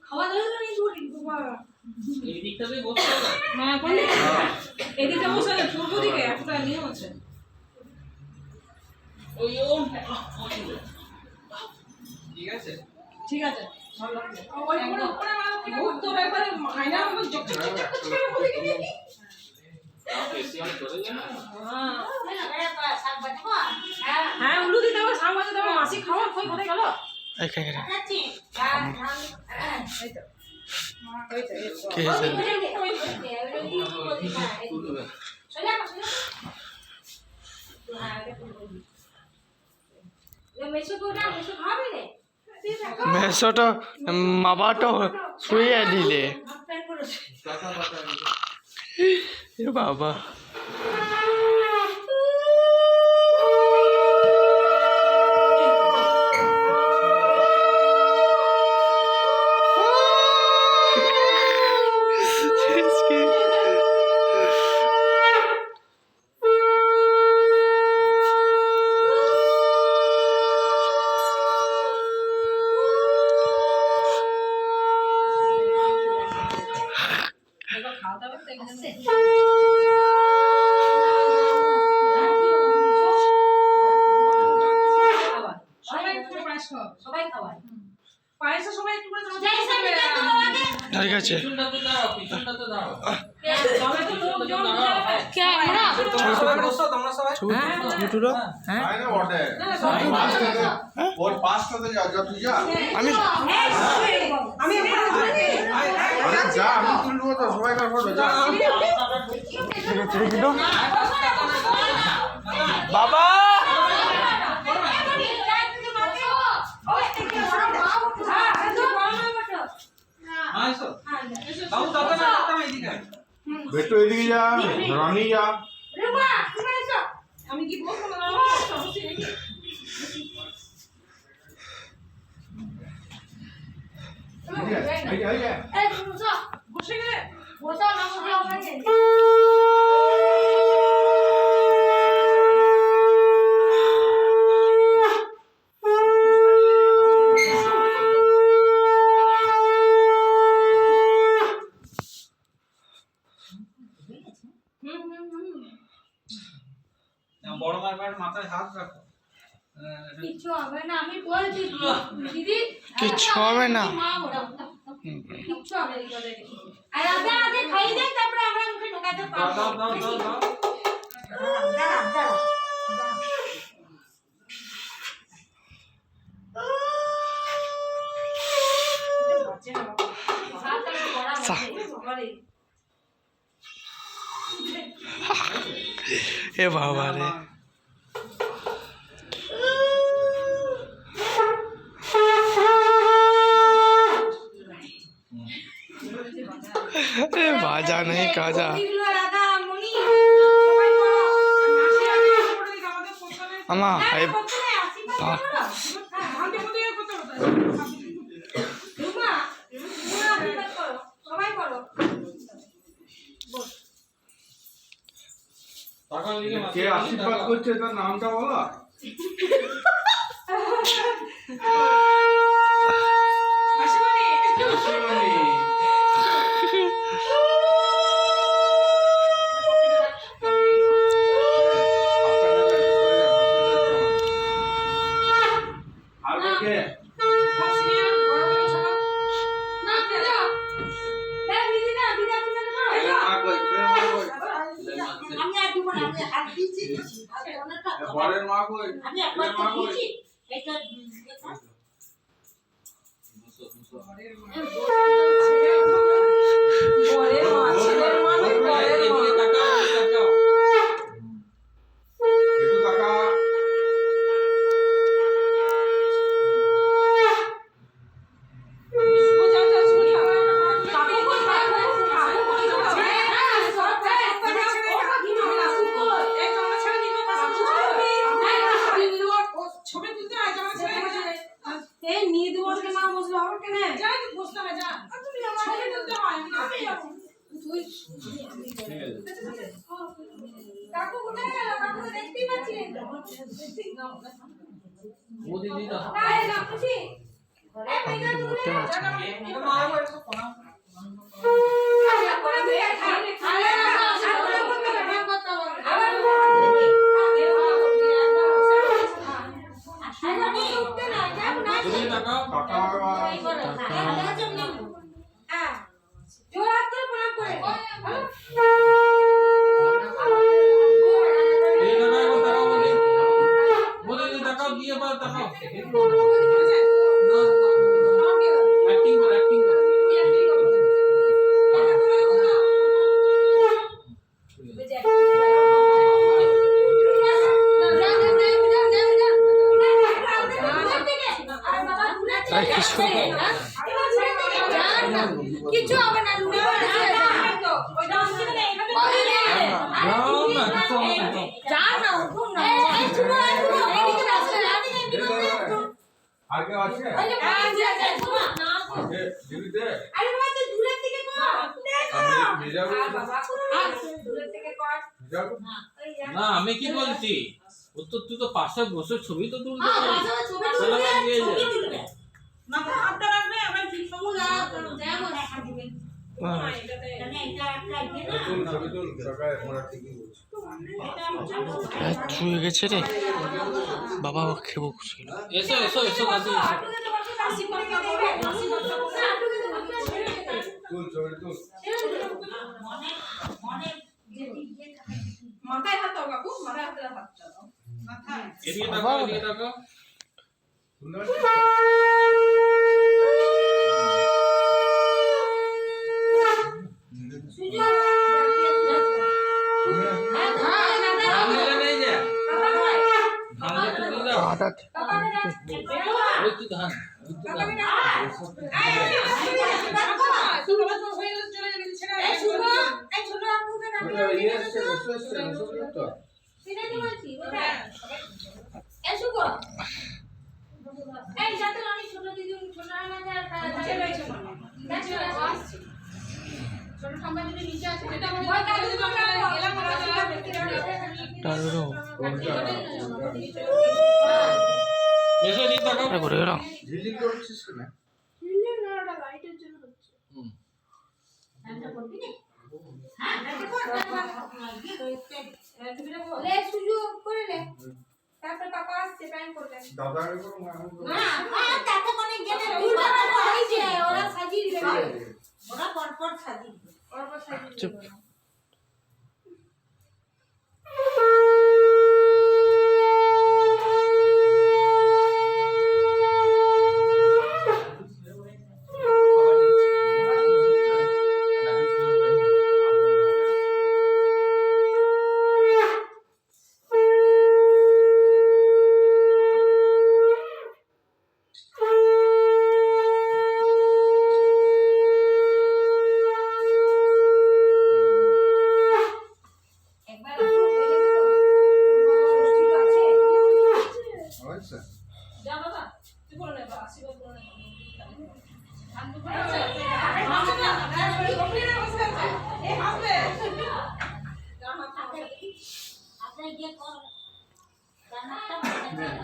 খাওয়া দাওয়া এই দিকটাতে বসতে হবে। হ্যাঁ কোন দিকে? এদিকে বসে পূর্ব দিকে একটা নিয়ম আছে। ওই ঠিক আছে ঠিক আছে ভালো লাগছে। ওই উপরে উপরে মুখ তো একবারে আয়নার মধ্যে জকচক জকচক করে বলে কি দেখি। হ্যাঁ উলু দিতে হবে শাক ভাজা দেবো মাসি খাওয়া কই কোথায় গেল? এই খাই খাই কে আছে? মেসোটা মাবাটো শুয়ে দিলে এ বাবা সবাই খাওয়ায় পায়েসে সবাই একটু করে ঠিক আছে পিছনটা তো দাও পিছনটা তো দাও সবাই তো লোক জন কে আমরা সবাই বসো তোমরা সবাই ছুটুরো আয় না বটে ওর পাঁচটাতে যা যা তুই যা আমি আমি আরে যা আমি তুলবো তো সবাই কার ফটো যা ছেড়ে দিল বাবা আইসো বাবু দাদা না দাদা এদিকে বেটো এদিকে যা রানী যা আমি কি বলবো না এই যা বসে গেলে বড় মার মাথায় হাত রাখো কিছু হবে না আমি বলছি দিদি কিচ্ছু হবে না কিচ্ছু হবে না আর আগে আগে খাই দেন তারপরে আমরা মুখে ঢোকাতে দাও পারবো দাও দাও দাও দাও দাঁড়া এ বাবা রে এ বাজা নেই কাজা আমা এই টাকা এদিকে কে আশীর্বাদ করছে তার নামটা বলো আর কে বরের মা কই মা কই এদিকে তাকাও তাকাও একটু টাকা কাকু কোথায় গেল? কাকু দেখতেই পাচ্ছি না। वो दीदी का আমি তো মোটে আছে না। ये मां को इसको कोना दीदी ताकाओ वो दीदी ताकाओ दिए बार ताकाओ एक्टिंग करो আরে কিছু কিছু হবে না যাও না উঠুন না আগে আছে দিদি দে আরে বাবা তুই দূরের থেকে কর মেজাব দূরের থেকে কর মেজাব না আমি কি বলছি ও তো তুই তো পাশে বসে ছবি তো তুলতে পারিস চলো না দিয়ে যা মাথা হাতটা রাখবে আবার ঠিক সময় যাবো দেখা দিবেন তুল ছবি তুল কাকা আমরা ঠিকই বলছি ছুঁয়ে গেছে রে বাবা খেবো ছিল এসো এসো এসো কাছে তুল ছবি তুল মাথায় হাত দাও কাকু মাথায় হাত দাও মাথায় এদিকে তাকাও সুন্দর সামনে नहीं जा সামনে তো দিলা আটা ওই তো ধান টারো এসো দি তাকাও আরে ঘুরে গেলাম ঝিলিক করছিস না তারপর কাকা আসছে প্যান করবে দাদা করো না তাতে কোনে গেলে দুইবার হইছে ওরা সাজিয়ে দিবে ওরা পরপর সাজিয়ে দিবে পরপর সাজিয়ে চুপ দিবে আচ্ছা যা বাবা তুই বলে নে বাবা আশীর্বাদ করে নে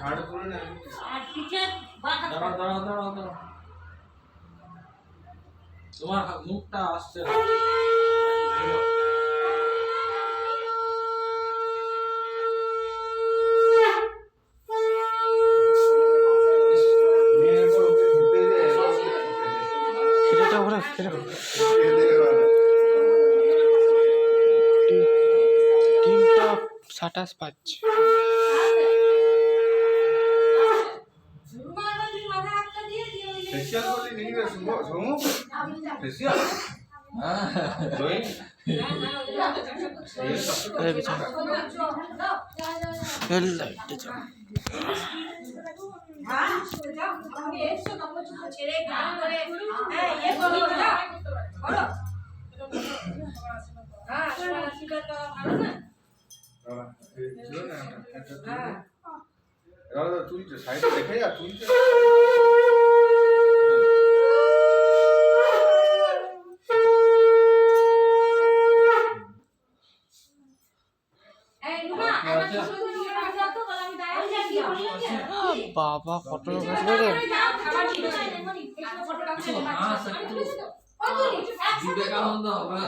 ঘাড় তুলে না দাঁড়াও তোমার মুখটা আসছে না মেয়ের পর ওকে খেতে দে খেতে ওরে খেতে খেতে দে টিমটা 27-5 ফেসিয়াল করলি নাকি রে সমু ফেসিয়াল জয় আরে কিছু হেল লাইটে চল ছেড়ে গান করে হ্যাঁ ইয়ে করো না বলো হ্যাঁ আশীর্বাদ তো ভালো না ছিল না একটা দাদা তুলছে সাইডে দেখে যা তুলছে এই রুমা আমার ছোট ছোট রাখা তো বলা আমি দাঁড়িয়ে যাচ্ছি বাবা ফটো বসবে রে বিবেকানন্দ হবে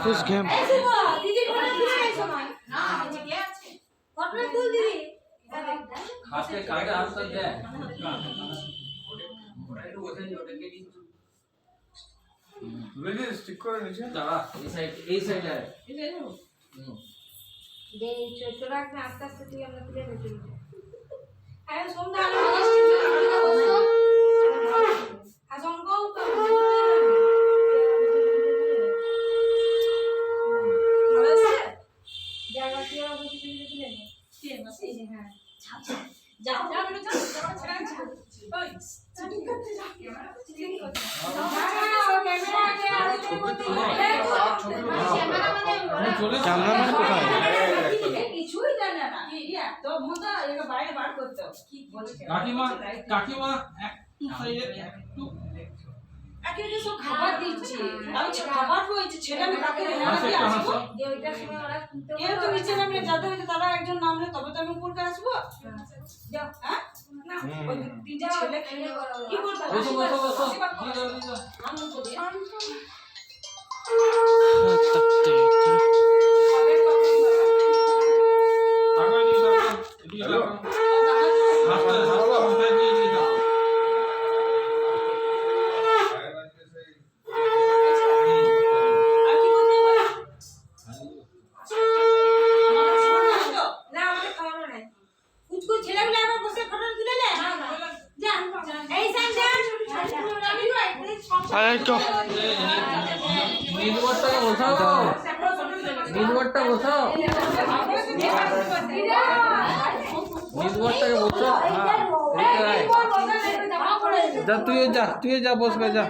পুশ গেম হাতে কাটে আসতে দে তুলে দিয়ে স্টিক করে নিচে দাঁড়া এই সাইডে আস্তে আস্তে তুই আমরা তুলে নিচ্ছি সন্ধ্যা আজঙ্গও তো জায়গা কি আর বসে তুলে নে কে বসে হ্যাঁ যাও যাও বেটা যাও ছেড়ে যাও ওই চিটিং করতে যা ক্যামেরা চিটিং করতে ক্যামেরাম্যান কোথায় কিছুই জানে না তো মজা এর বাইরে বার করতে কি বলে কাকিমা একটু সাইডে একটু আজকে সব খাবার দিচ্ছি আমি খাবার রয়েছে ছেলে আমি কাকে রেখে আসবো যে ওইটার সময় ওরা কেউ তো নিচে নামলে যাদের হইতে তারা একজন নামলে তবে তো আমি উপরে আসবো যাও হ্যাঁ না ওই তিনটা ছেলে খেলে কি করতে বসো বসো বসো দিদা আমি বলি তাকাই দি তাকাই এদিকে হ্যালো? তাকাও হাসতে দিয়ে দিয়ে দাও আর কি করতে বলে না আমাদের খাওয়ানো নাই কুচকু ছেলেগুলো আবার বসে ফটো তুলে নে যা এই সাইড যা আমি নয় আরে তো নির্ভরটাকে বসাও নির্ভরটা বসাও নির্ভরটাকে বসাও হ্যাঁ যা তুই যা বসবে যা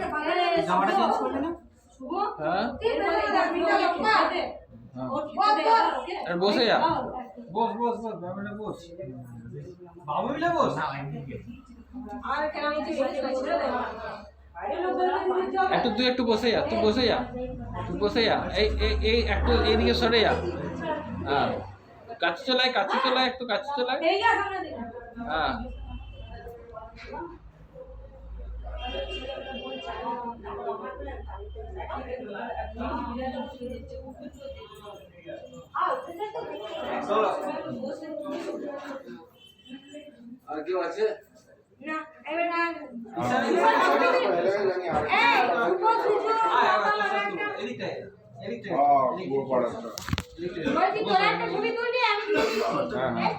জামাটা চেঞ্জ করবে না হ্যাঁ আর বসে যা বস বস বস বাবুটা বস বাবু মিলে বস আর কেন আমি বসে একটু তুই একটু বসে যা তুই বসে যা তুই বসে যা এই একটু এইদিকে সরে যা হ্যাঁ কাছে চলায় একটু কাছে চলায় এই যা সামনে দিকে হ্যাঁ আর কেউ আছে না এবার না বলছি তোরা একটা ছবি তুলবি আমি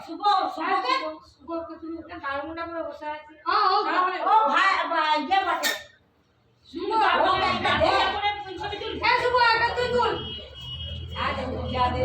শুভ শুভকে শুভকে তুমি কালমুন্ডা করে বসে আছে ও ভাই ইয়ে বটে শুভ একটা দে ছবি তুল হ্যাঁ শুভ একটা তুই তুল যা দে